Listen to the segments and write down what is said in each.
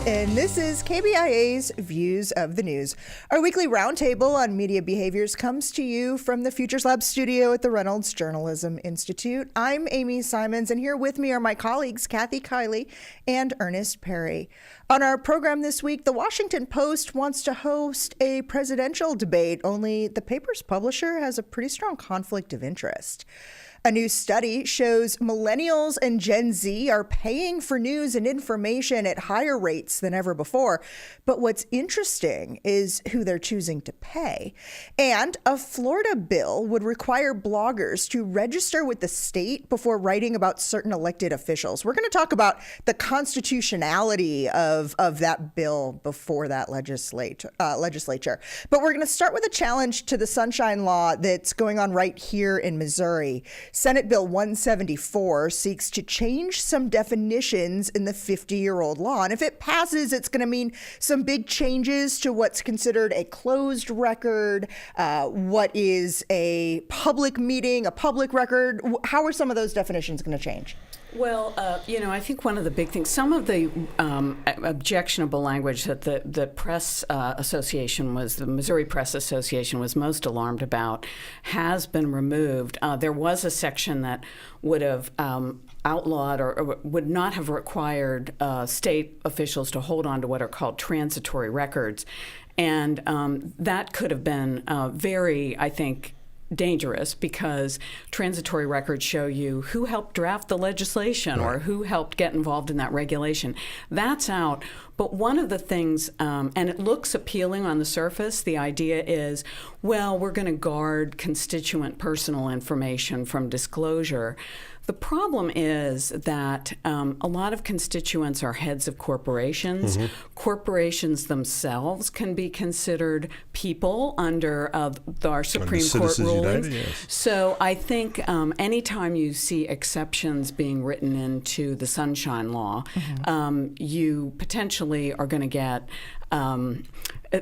And this is KBIA's Views of the News. Our weekly roundtable on media behaviors comes to you from the Futures Lab studio at the Reynolds Journalism Institute. I'm Amy Simons, and here with me are my colleagues, Kiely and Earnest Perry. On our program this week, the Washington Post wants to host a presidential debate, only the paper's publisher has a pretty strong conflict of interest. A new study shows millennials and Gen Z are paying for news and information at higher rates than ever before. But what's interesting is who they're choosing to pay. And a Florida bill would require bloggers to register with the state before writing about certain elected officials. We're going to talk about the constitutionality of that bill before that legislature. But we're going to start with a challenge to the Sunshine Law that's going on right here in Missouri. Senate Bill 174 seeks to change some definitions in the 50-year-old law. And if it passes, it's going to mean some big changes to what's considered a closed record, what is a public meeting, a public record. How are some of those definitions going to change? Well, I think one of the big things, some of the objectionable language that the Press Association the Missouri Press Association was most alarmed about has been removed. There was a section that would have outlawed or would not have required state officials to hold on to what are called transitory records. And that could have been very, I think, dangerous, because transitory records show you who helped draft the legislation or who helped get involved in that regulation. That's out. But one of the things, and it looks appealing on the surface, the idea is, well, we're going to guard constituent personal information from disclosure. The problem is that a lot of constituents are heads of corporations. Mm-hmm. Corporations themselves can be considered people under our Supreme Court rulings. United, yes. So I think anytime you see exceptions being written into the Sunshine Law, mm-hmm. You potentially are going to get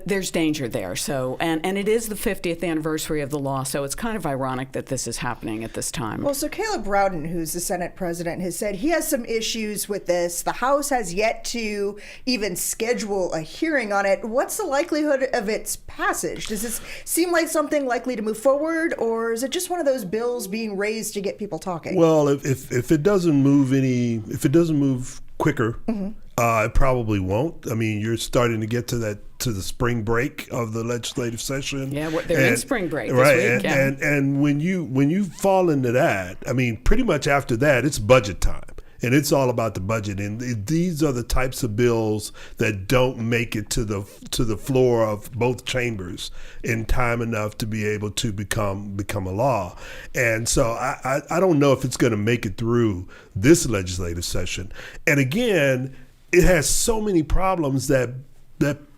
there's danger there. So, and it is the 50th anniversary of the law, so it's kind of ironic that this is happening at this time. Well, so Caleb Rowden, who's the Senate president, has said he has some issues with this. The House has yet to even schedule a hearing on it. What's the likelihood of its passage? Does this seem like something likely to move forward, or is it just one of those bills being raised to get people talking? Well, if it doesn't move quicker, mm-hmm. It probably won't. I mean, you're starting to get to the spring break of the legislative session. Yeah, they're in spring break this right, week. And when you fall into that, I mean, pretty much after that, it's budget time. And it's all about the budget. And these are the types of bills that don't make it to the floor of both chambers in time enough to be able to become a law. And so I don't know if it's going to make it through this legislative session. And again, it has so many problems that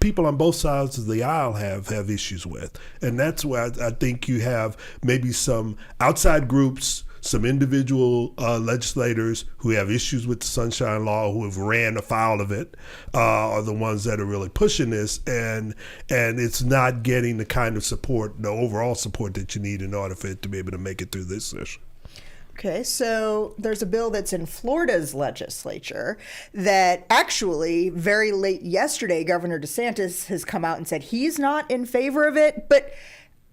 people on both sides of the aisle have issues with. And that's why I think you have maybe some outside groups, some individual legislators who have issues with the Sunshine Law, who have ran afoul of it, are the ones that are really pushing this, and it's not getting the kind of support, the overall support that you need in order for it to be able to make it through this session. Okay, so there's a bill that's in Florida's legislature that actually very late yesterday, Governor DeSantis has come out and said he's not in favor of it, but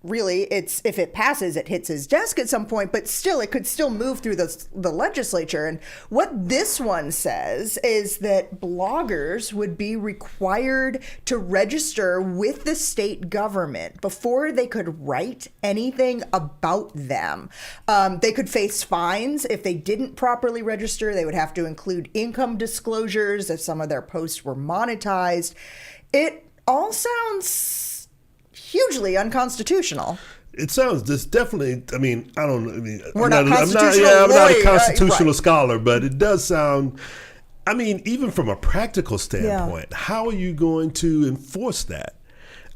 really, if it passes, it hits his desk at some point, but still, it could still move through the legislature. And what this one says is that bloggers would be required to register with the state government before they could write anything about them. They could face fines if they didn't properly register. They would have to include income disclosures if some of their posts were monetized. It all sounds hugely unconstitutional. It sounds just definitely. I mean, I don't. I mean, I'm not a constitutional scholar, but it does sound. I mean, even from a practical standpoint, how are you going to enforce that?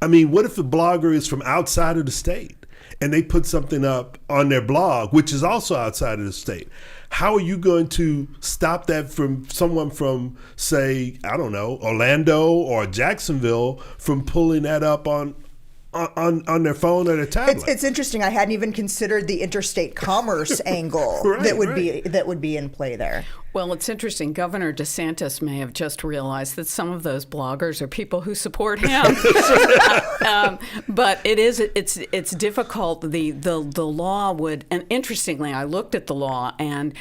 I mean, what if a blogger is from outside of the state and they put something up on their blog, which is also outside of the state? How are you going to stop that from someone from, say, I don't know, Orlando or Jacksonville from pulling that up on on their phone or their tablet. It's interesting. I hadn't even considered the interstate commerce angle Right, that would be in play there. Well, it's interesting. Governor DeSantis may have just realized that some of those bloggers are people who support him. But it's difficult. The law would, and interestingly, I looked at the law, and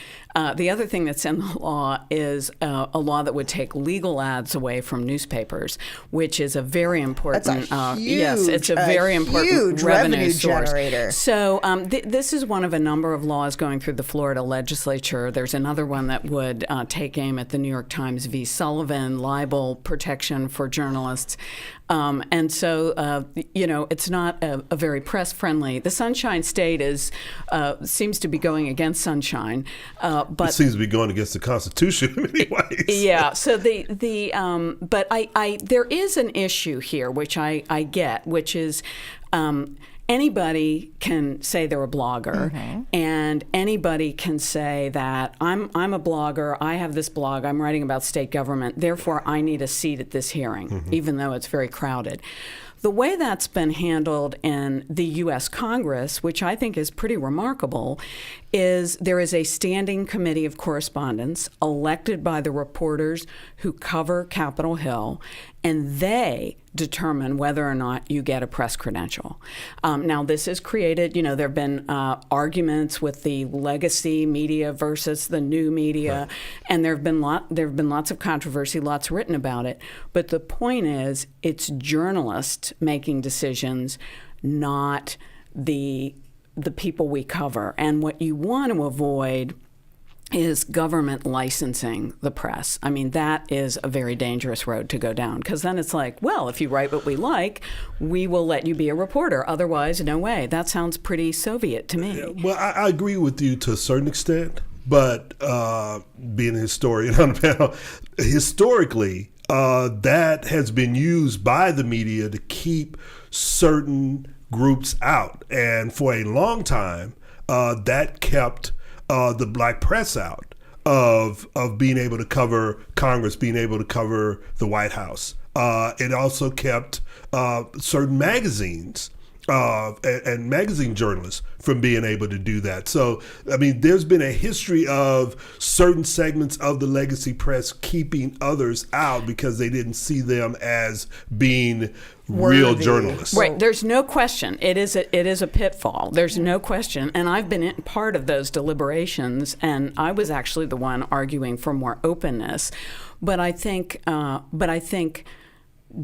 the other thing that's in the law is a law that would take legal ads away from newspapers, which is a very important. That's a huge, yes, it's a very important revenue source. Generator. So this is one of a number of laws going through the Florida legislature. There's another one that would take aim at the New York Times v. Sullivan, libel protection for journalists. And so, it's not a very press-friendly. The Sunshine State seems to be going against Sunshine, but it seems to be going against the Constitution in many ways. Yeah. So but there is an issue here, which I get, which is. Anybody can say they're a blogger, and anybody can say that I'm a blogger, I have this blog, I'm writing about state government, therefore I need a seat at this hearing, even though it's very crowded. The way that's been handled in the U.S. Congress, which I think is pretty remarkable, is there is a standing committee of correspondents elected by the reporters who cover Capitol Hill, and they determine whether or not you get a press credential. Now, this has created, there have been arguments with the legacy media versus the new media, and there have been lots of controversy, lots written about it. But the point is, it's journalists making decisions, not the people we cover. And what you want to avoid is government licensing the press. I mean, that is a very dangerous road to go down, because then it's like, well, if you write what we like, we will let you be a reporter. Otherwise, no way. That sounds pretty Soviet to me. Yeah, well, I agree with you to a certain extent, but being a historian on the panel, historically, that has been used by the media to keep certain groups out. And for a long time, that kept the black press out of being able to cover Congress, being able to cover the White House. It also kept certain magazines and magazine journalists from being able to do that. So, I mean, there's been a history of certain segments of the legacy press keeping others out because they didn't see them as being real journalists. Right. There's no question. It is a pitfall. There's no question. And I've been in part of those deliberations, and I was actually the one arguing for more openness. But I think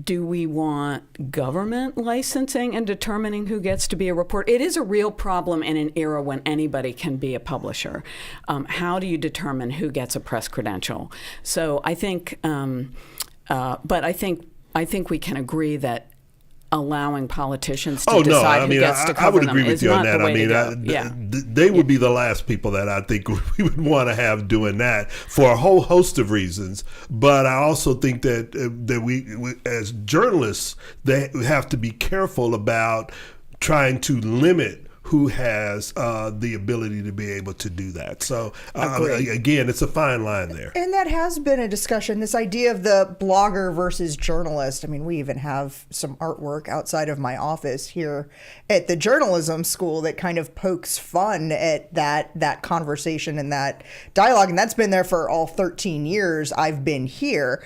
do we want government licensing and determining who gets to be a reporter? It is a real problem in an era when anybody can be a publisher. How do you determine who gets a press credential? So I think, but I think we can agree that allowing politicians to decide who gets to cover them is not the way to go. They would be the last people that I think we would want to have doing that for a whole host of reasons. But I also think that we as journalists, they have to be careful about trying to limit who has the ability to be able to do that. So again, it's a fine line there. And that has been a discussion, this idea of the blogger versus journalist. I mean, we even have some artwork outside of my office here at the journalism school that kind of pokes fun at that conversation and that dialogue. And that's been there for all 13 years I've been here.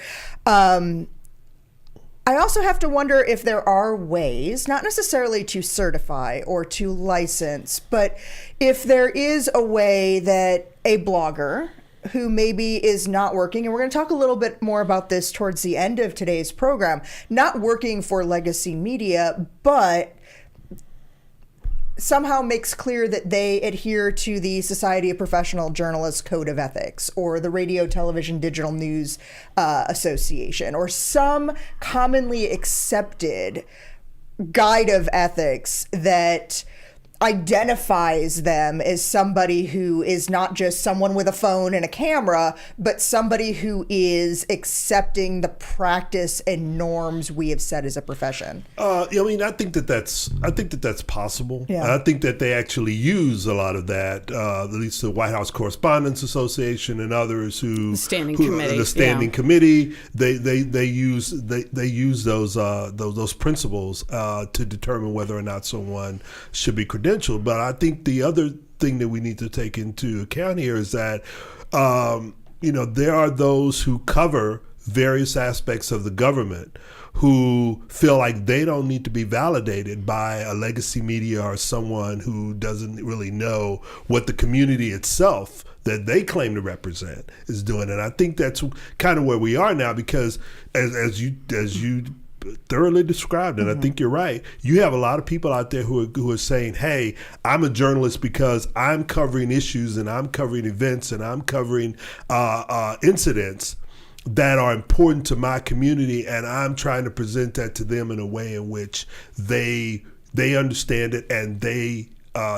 I also have to wonder if there are ways, not necessarily to certify or to license, but if there is a way that a blogger who maybe is not working, and we're going to talk a little bit more about this towards the end of today's program, not working for legacy media, but somehow makes clear that they adhere to the Society of Professional Journalists Code of Ethics or the Radio, Television, Digital News Association or some commonly accepted guide of ethics that identifies them as somebody who is not just someone with a phone and a camera, but somebody who is accepting the practice and norms we have set as a profession. I mean, I think that's possible. Yeah. I think that they actually use a lot of that. At least the White House Correspondents Association and others the standing committee, they use those principles to determine whether or not someone should be credentialed. But I think the other thing that we need to take into account here is that there are those who cover various aspects of the government who feel like they don't need to be validated by a legacy media or someone who doesn't really know what the community itself that they claim to represent is doing. And I think that's kind of where we are now, because as you thoroughly described, and I think you're right. You have a lot of people out there who are saying, "Hey, I'm a journalist because I'm covering issues and I'm covering events and I'm covering incidents that are important to my community, and I'm trying to present that to them in a way in which they understand it and they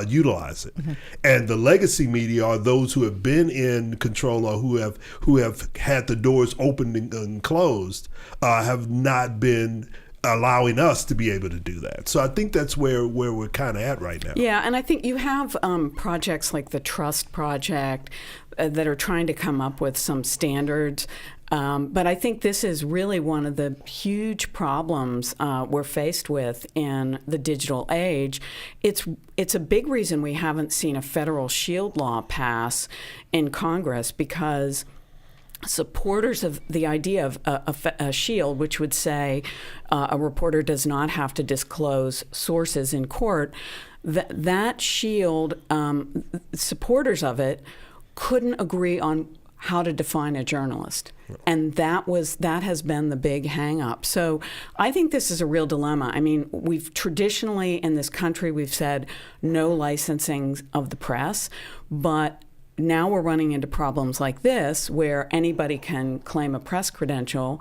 utilize it." Mm-hmm. And the legacy media are those who have been in control or who have had the doors opened and closed, have not been allowing us to be able to do that. So I think that's where we're kind of at right now. Yeah, and I think you have projects like the Trust Project that are trying to come up with some standards. But I think this is really one of the huge problems we're faced with in the digital age. It's a big reason we haven't seen a federal shield law pass in Congress, because supporters of the idea of a shield, which would say a reporter does not have to disclose sources in court, that shield, supporters of it couldn't agree on how to define a journalist. And that has been the big hang up. So I think this is a real dilemma. I mean, we've traditionally in this country, we've said no licensing of the press, but now we're running into problems like this where anybody can claim a press credential.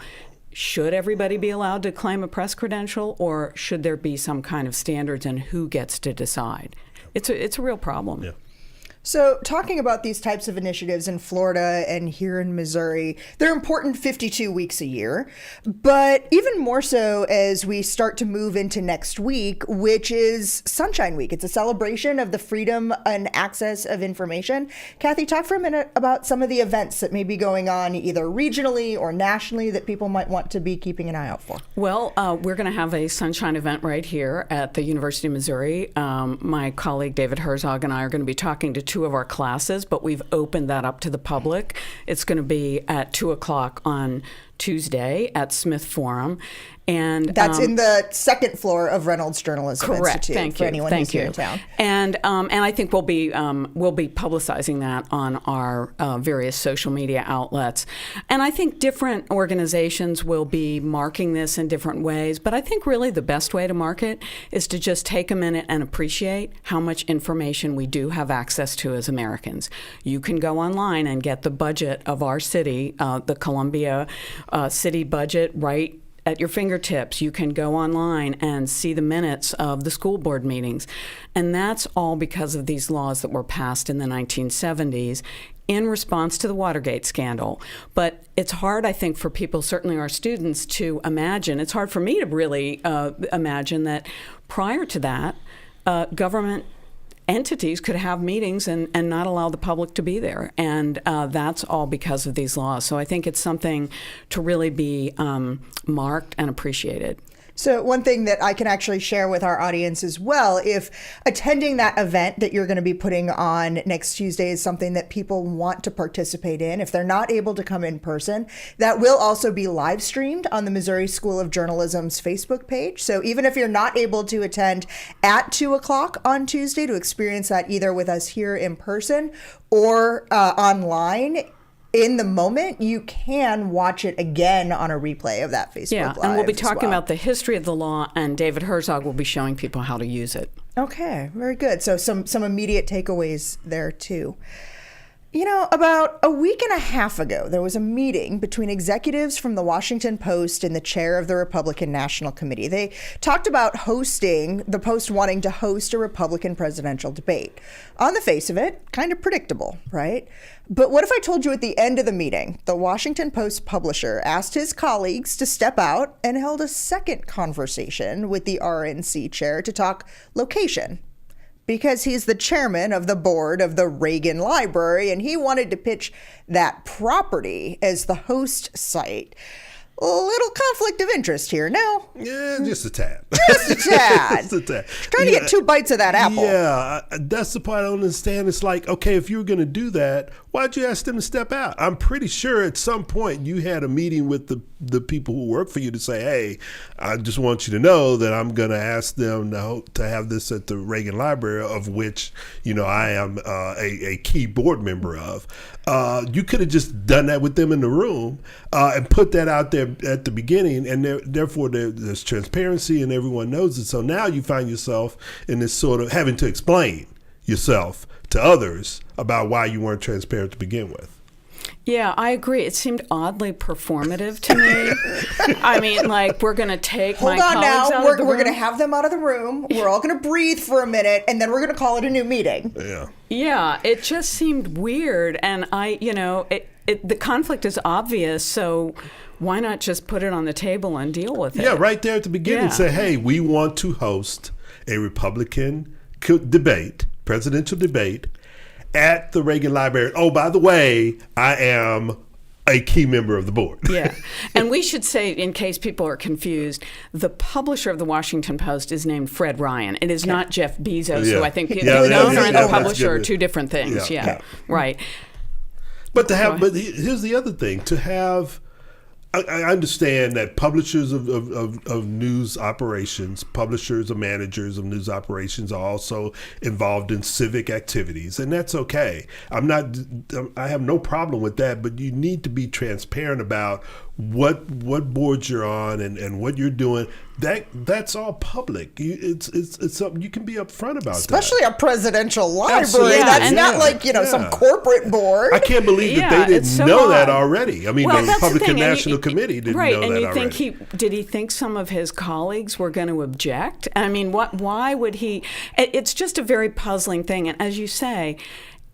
Should everybody be allowed to claim a press credential, or should there be some kind of standards and who gets to decide? It's a real problem. Yeah. So talking about these types of initiatives in Florida and here in Missouri, they're important 52 weeks a year, but even more so as we start to move into next week, which is Sunshine Week. It's a celebration of the freedom and access of information. Kathy, talk for a minute about some of the events that may be going on either regionally or nationally that people might want to be keeping an eye out for. Well, we're going to have a Sunshine event right here at the University of Missouri. My colleague David Herzog and I are going to be talking to two of our classes, but we've opened that up to the public. It's going to be at 2:00 on Tuesday at Smith Forum. And that's in the second floor of Reynolds Journalism Institute. Thank for you. anyone Thank who's you. here in town. And I think we'll be publicizing that on our various social media outlets. And I think different organizations will be marking this in different ways. But I think really the best way to mark it is to just take a minute and appreciate how much information we do have access to as Americans. You can go online and get the budget of our city, the Columbia city budget, right at your fingertips. You can go online and see the minutes of the school board meetings. And that's all because of these laws that were passed in the 1970s in response to the Watergate scandal. But it's hard, I think, for people, certainly our students, to imagine. It's hard for me to really imagine that prior to that, government entities could have meetings and not allow the public to be there. And that's all because of these laws. So I think it's something to really be marked and appreciated. So one thing that I can actually share with our audience as well, if attending that event that you're going to be putting on next Tuesday is something that people want to participate in, if they're not able to come in person, that will also be live streamed on the Missouri School of Journalism's Facebook page. So even if you're not able to attend at 2:00 on Tuesday to experience that either with us here in person or online, in the moment, you can watch it again on a replay of that Facebook Live. And we'll be talking about the history of the law, and David Herzog will be showing people how to use it. Okay, very good. So some immediate takeaways there too. You know, about a week and a half ago, there was a meeting between executives from the Washington Post and the chair of the Republican National Committee. They talked about the Post wanting to host a Republican presidential debate. On the face of it, kind of predictable, right? But what if I told you at the end of the meeting, the Washington Post publisher asked his colleagues to step out and held a second conversation with the RNC chair to talk location? Because he's the chairman of the board of the Reagan Library, and he wanted to pitch that property as the host site. A little conflict of interest here, no? Yeah, just a tad. Just a tad. Just a tad. Trying to get 2 bites of that apple. Yeah, that's the part I don't understand. It's like, okay, if you were going to do that, why'd you ask them to step out? I'm pretty sure at some point you had a meeting with the people who work for you to say, hey, I just want you to know that I'm going to ask them to have this at the Reagan Library, of which, I am a key board member of. You could have just done that with them in the room and put that out there at the beginning, and therefore there's transparency and everyone knows it. So now you find yourself in this sort of having to explain yourself to others about why you weren't transparent to begin with. Yeah, I agree. It seemed oddly performative to me. I mean, like, we're going to take Hold my on colleagues now. out We're of the going to room. have them out of the room. We're all going to breathe for a minute, and then we're going to call it a new meeting. Yeah. Yeah, it just seemed weird. And the conflict is obvious, so why not just put it on the table and deal with it? Yeah, right there at the beginning, Yeah. say, hey, we want to host a Republican presidential debate at the Reagan Library. Oh, by the way, I am a key member of the board. Yeah. And we should say, in case people are confused, the publisher of the Washington Post is named Fred Ryan. It is not Jeff Bezos, Yeah. who I think the Yeah, owner and the that's publisher good. are two different things. Yeah. Yeah. Right. But here's the other thing. To have, I understand that publishers of news operations, publishers or managers of news operations are also involved in civic activities, and that's okay. I have no problem with that, but you need to be transparent about what boards you're on and what you're doing. That's all public. It's something you can be upfront about. Especially a presidential library. Absolutely. That's Yeah. not like, some corporate board. I can't believe that Yeah, they it's didn't so know that odd. already. I mean, Well, the that's the Republican thing, and National Committee didn't right, know and that you already. think did he think some of his colleagues were going to object? I mean, why would he? It's just a very puzzling thing. And as you say,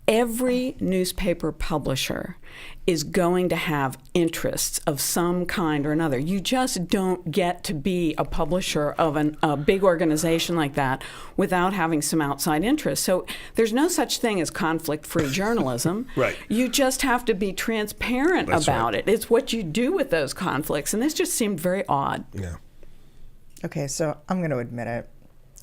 every newspaper publisher is going to have interests of some kind or another. You just don't get to be a publisher of a big organization like that without having some outside interests. So there's no such thing as conflict-free journalism. Right. You just have to be transparent That's about right. it. It's what you do with those conflicts. And this just seemed very odd. Yeah. Okay, so I'm going to admit it.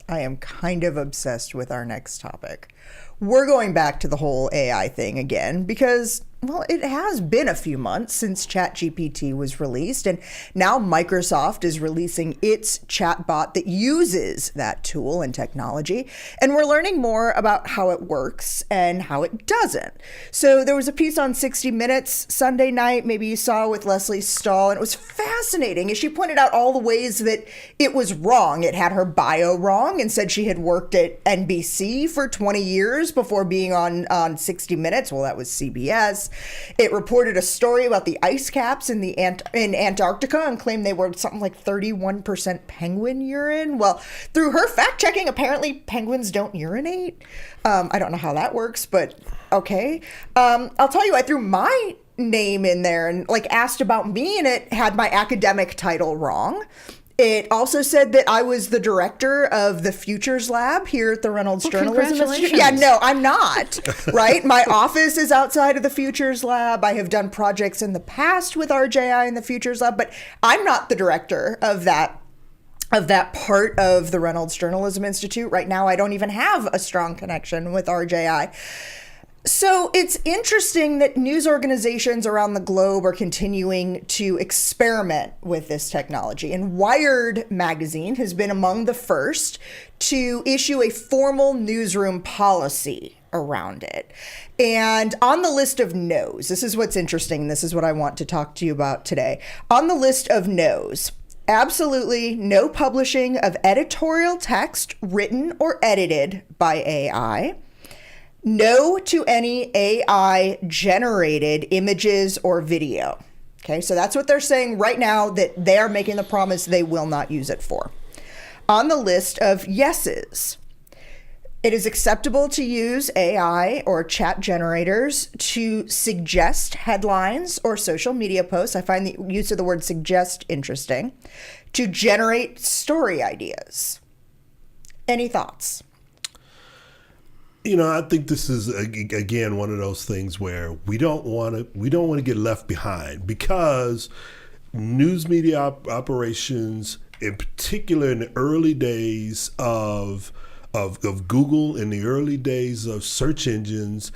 I am kind of obsessed with our next topic. We're going back to the whole AI thing again because, well, it has been a few months since ChatGPT was released, and now Microsoft is releasing its chatbot that uses that tool and technology, and we're learning more about how it works and how it doesn't. So there was a piece on 60 Minutes Sunday night, maybe you saw, with Leslie Stahl, and it was fascinating as she pointed out all the ways that it was wrong. It had her bio wrong and said she had worked at NBC for 20 years before being on 60 Minutes. Well, that was CBS. It reported a story about the ice caps in in Antarctica and claimed they were something like 31% penguin urine. Well, through her fact checking, apparently penguins don't urinate. I don't know how that works, but okay. I'll tell you, I threw my name in there and asked about me, and it had my academic title wrong. It also said that I was the director of the Futures Lab here at the Reynolds Journalism Institute. Congratulations. Yeah, no, I'm not, right? My office is outside of the Futures Lab. I have done projects in the past with RJI in the Futures Lab, but I'm not the director of that part of the Reynolds Journalism Institute. Right now, I don't even have a strong connection with RJI. So it's interesting that news organizations around the globe are continuing to experiment with this technology. And Wired magazine has been among the first to issue a formal newsroom policy around it. And on the list of no's, this is what's interesting. This is what I want to talk to you about today. On the list of no's, absolutely no publishing of editorial text written or edited by AI. No to any AI generated images or video. Okay, so that's what they're saying right now, that they are making the promise they will not use it for. On the list of yeses, it is acceptable to use AI or chat generators to suggest headlines or social media posts. I find the use of the word suggest interesting. To generate story ideas. Any thoughts? I think this is again one of those things where we don't want to get left behind, because news media operations, in particular in the early days of Google, in the early days of search engines,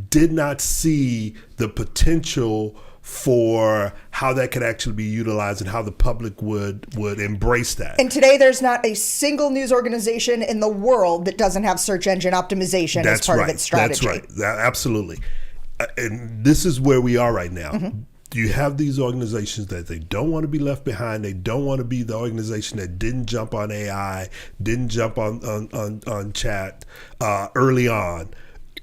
did not see the potential for how that could actually be utilized and how the public would embrace that. And today there's not a single news organization in the world that doesn't have search engine optimization as part of its strategy. That's right. Absolutely. And this is where we are right now. Mm-hmm. You have these organizations that they don't want to be left behind. They don't want to be the organization that didn't jump on AI, didn't jump on chat early on,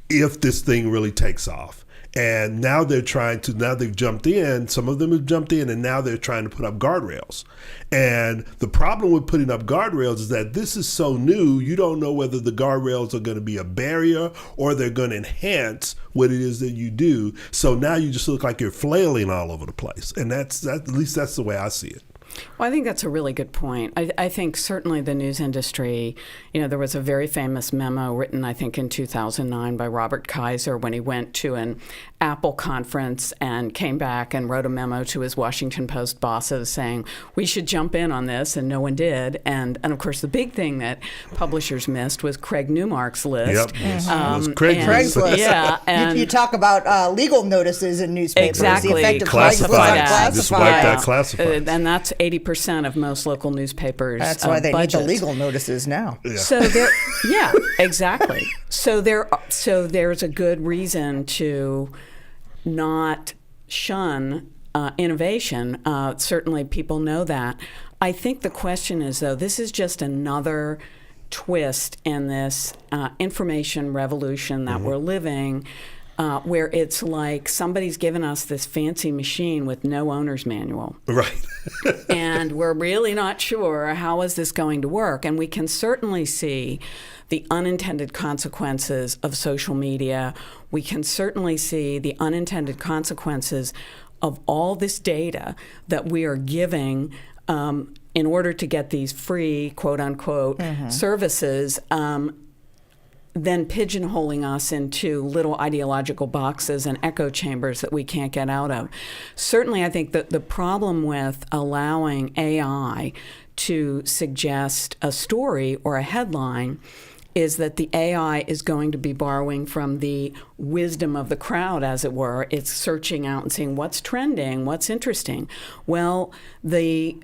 if this thing really takes off. And now they've jumped in, some of them have jumped in, and now they're trying to put up guardrails. And the problem with putting up guardrails is that this is so new, you don't know whether the guardrails are going to be a barrier or they're going to enhance what it is that you do. So now you just look like you're flailing all over the place. And that's at least that's the way I see it. Well, I think that's a really good point. I think certainly the news industry, there was a very famous memo written, I think, in 2009 by Robert Kaiser when he went to an Apple conference and came back and wrote a memo to his Washington Post bosses saying, we should jump in on this, and no one did. And of course, the big thing that publishers missed was Craig Newmark's list. Yep, it was Craig's list. Yeah, and you talk about legal notices in newspapers. Exactly. The effect of Classified ads. Just wipe that classified. And that's 80% of most local newspapers' That's why they budgets. need the legal notices now. Yeah. So exactly. So there's a good reason to not shun innovation. Certainly, people know that. I think the question is, though, this is just another twist in this information revolution that we're living. Where it's like somebody's given us this fancy machine with no owner's manual. Right. And we're really not sure how is this going to work. And we can certainly see the unintended consequences of social media. We can certainly see the unintended consequences of all this data that we are giving in order to get these free, quote unquote, services. Then pigeonholing us into little ideological boxes and echo chambers that we can't get out of. Certainly, I think that the problem with allowing AI to suggest a story or a headline is that the AI is going to be borrowing from the wisdom of the crowd, as it were. It's searching out and saying, what's trending, what's interesting? Well, the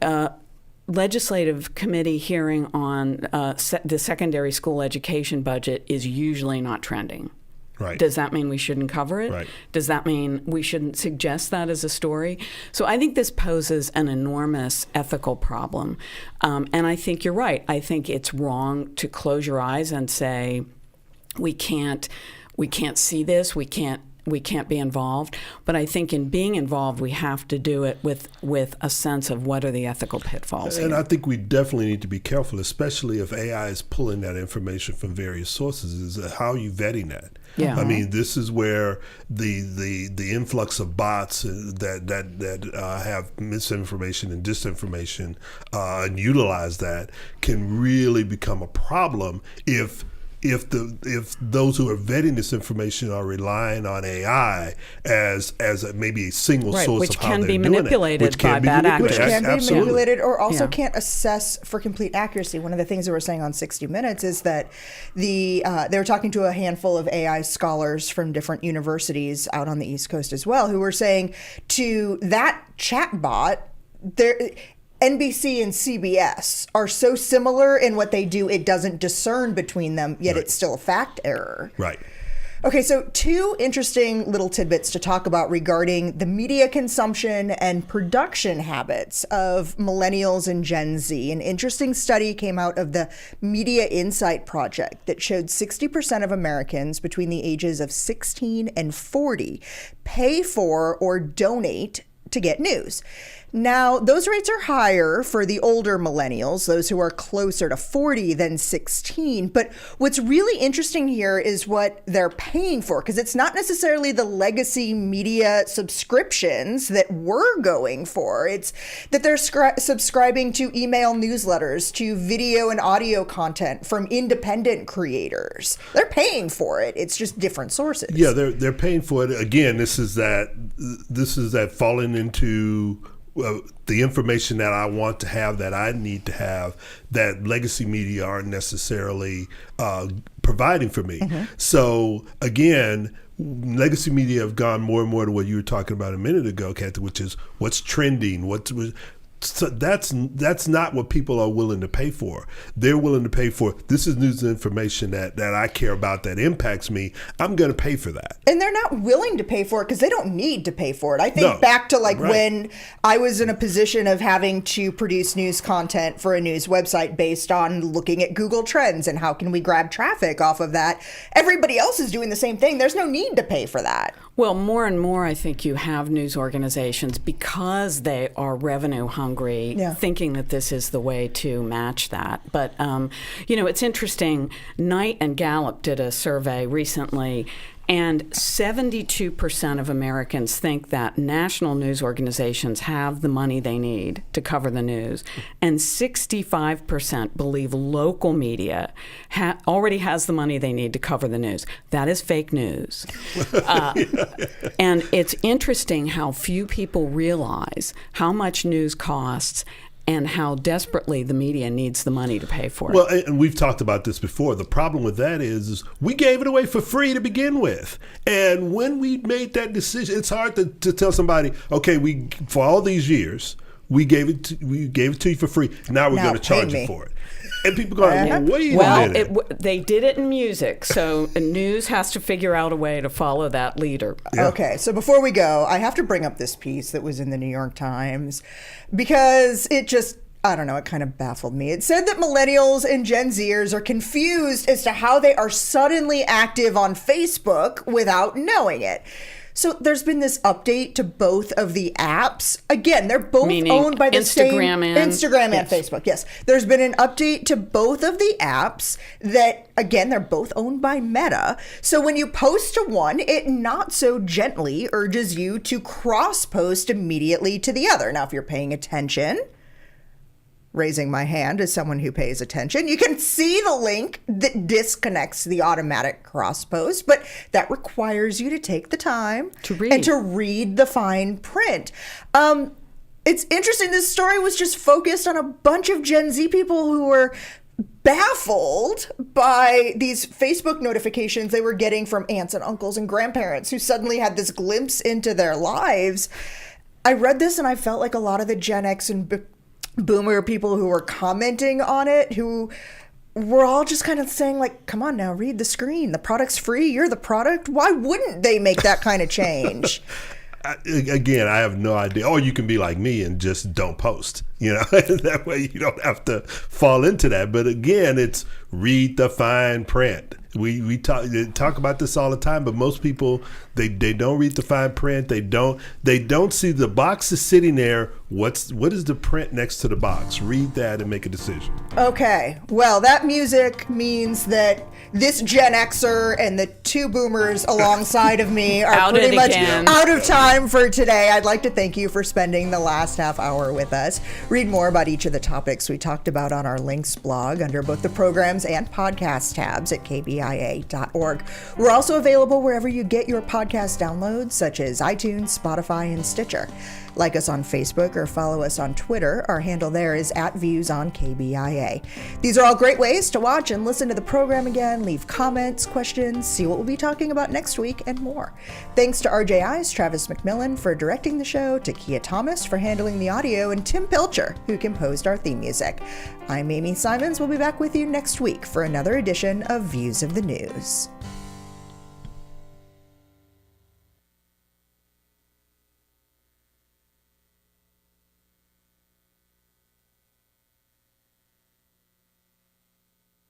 legislative committee hearing on the secondary school education budget is usually not trending. Right. Does that mean we shouldn't cover it? Right. Does that mean we shouldn't suggest that as a story? So I think this poses an enormous ethical problem. And I think you're right. I think it's wrong to close your eyes and say, we can't see this, we can't be involved. But I think in being involved, we have to do it with a sense of what are the ethical pitfalls. And here. I think we definitely need to be careful, especially if AI is pulling that information from various sources, is how are you vetting that? Yeah. I mean, this is where the influx of bots that have misinformation and disinformation and utilize that can really become a problem if those who are vetting this information are relying on AI as maybe a single source which of how they're doing it. Which can be manipulated Which can be Absolutely. manipulated or also can't assess for complete accuracy. One of the things that we're saying on 60 Minutes is that they were talking to a handful of AI scholars from different universities out on the East Coast as well, who were saying to that chatbot, NBC and CBS are so similar in what they do, it doesn't discern between them, yet it's still a fact error. Right. Okay, so two interesting little tidbits to talk about regarding the media consumption and production habits of millennials and Gen Z. An interesting study came out of the Media Insight Project that showed 60% of Americans between the ages of 16 and 40 pay for or donate to get news. Now, those rates are higher for the older millennials, those who are closer to 40 than 16. But what's really interesting here is what they're paying for, because it's not necessarily the legacy media subscriptions that we're going for. It's that they're subscribing to email newsletters, to video and audio content from independent creators. They're paying for it. It's just different sources. Yeah, they're paying for it. Again, this is that falling into the information that I want to have, that I need to have, that legacy media aren't necessarily providing for me. Mm-hmm. So again, legacy media have gone more and more to what you were talking about a minute ago, Kathy, which is what's trending, so that's not what people are willing to pay for. They're willing to pay for, this is news and information that I care about, that impacts me. I'm going to pay for that. And they're not willing to pay for it because they don't need to pay for it. I think back to when I was in a position of having to produce news content for a news website based on looking at Google Trends and how can we grab traffic off of that. Everybody else is doing the same thing. There's no need to pay for that. Well, more and more, I think you have news organizations, because they are revenue hungry, thinking that this is the way to match that. But, it's interesting. Knight and Gallup did a survey recently, and 72% of Americans think that national news organizations have the money they need to cover the news. And 65% believe local media already has the money they need to cover the news. That is fake news. And it's interesting how few people realize how much news costs and how desperately the media needs the money to pay for it. Well, and we've talked about this before. The problem with that is we gave it away for free to begin with. And when we made that decision, it's hard to tell somebody, okay, for all these years, we gave it to you for free. Now we're going to charge you for it. And people going, well, wait a minute. They did it in music, so news has to figure out a way to follow that leader. Yeah. Okay, so before we go, I have to bring up this piece that was in the New York Times because it just, I don't know, it kind of baffled me. It said that millennials and Gen Zers are confused as to how they are suddenly active on Facebook without knowing it. So there's been this update to both of the apps. Again, they're both owned by the Instagram and Facebook. Yes. There's been an update to both of the apps that, again, they're both owned by Meta. So when you post to one, it not so gently urges you to cross-post immediately to the other. Now, if you're paying attention, raising my hand as someone who pays attention, you can see the link that disconnects the automatic cross post, but that requires you to take the time to read and to read the fine print. It's interesting. This story was just focused on a bunch of Gen Z people who were baffled by these Facebook notifications they were getting from aunts and uncles and grandparents who suddenly had this glimpse into their lives. I read this and I felt like a lot of the Gen X and Boomer people who were commenting on it, who were all just kind of saying, like, come on now, read the screen. The product's free. You're the product. Why wouldn't they make that kind of change? Again, I have no idea. Or you can be like me and just don't post. That way you don't have to fall into that. But again, it's read the fine print. We talk about this all the time, but most people they don't read the fine print. They don't see the box is sitting there. What is the print next to the box? Read that and make a decision. Okay, well, that music means that this Gen Xer and the two Boomers alongside of me are pretty much out of time for today. I'd like to thank you for spending the last half hour with us. Read more about each of the topics we talked about on our links blog under both the programs and podcast tabs at kbia.org. We're also available wherever you get your podcast downloads, such as iTunes, Spotify, and Stitcher. Like us on Facebook or follow us on Twitter. Our handle there is @ViewsOnKBIA. These are all great ways to watch and listen to the program again, leave comments, questions, see what we'll be talking about next week, and more. Thanks to RJI's Travis McMillan for directing the show, to Kia Thomas for handling the audio, and Tim Pilcher, who composed our theme music. I'm Amy Simons. We'll be back with you next week for another edition of Views of the News.